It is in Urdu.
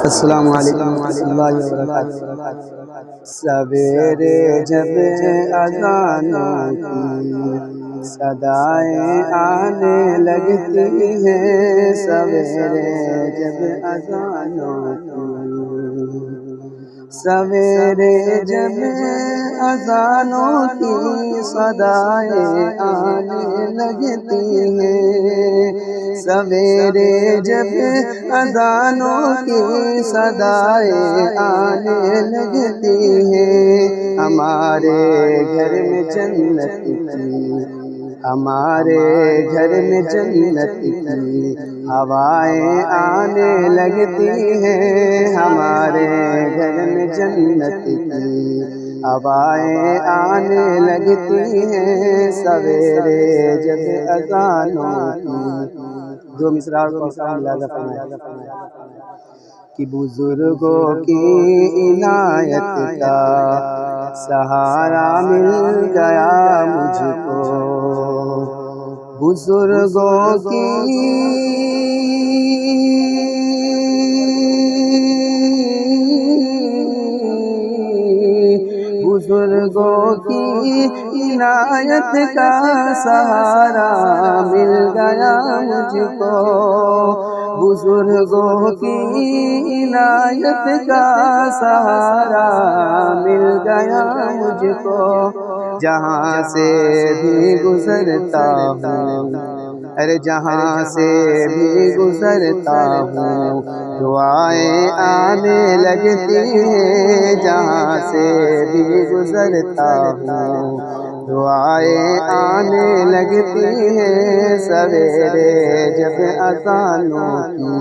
السلام علیکم ورحمۃ اللہ وبرکاتہ۔ سویرے جب اذانوں کی صدائیں آنے لگتی ہیں، سویرے جب اذانوں کی سویرے جب اذانوں کی صدائیں آنے لگتی ہیں، سویرے جب اذانوں کی صدائیں آنے لگتی ہیں، ہمارے گھر میں جنت کی ہمارے گھر میں جنت کی ہوائیں آنے لگتی ہیں، ہمارے گھر میں جنت کی ہوائیں آنے لگتی ہیں، سویرے جب اذانوں کی دو مصرع کو ملاحظہ فرمائیں کہ بزرگوں کی عنایت کا سہارا مل گیا مجھ کو، بزرگوں کی عنایت کا سہارا مل گیا مجھ کو، بزرگوں کی عنایت کا سہارا مل گیا مجھ کو، جہاں سے بھی گزرتا ہوں جہاں سے بھی گزرتا ہوں دعائیں آنے لگتی ہیں، جہاں سے بھی گزرتا ہوں دعائیں آنے لگتی ہیں، سویرے جب اذانوں کی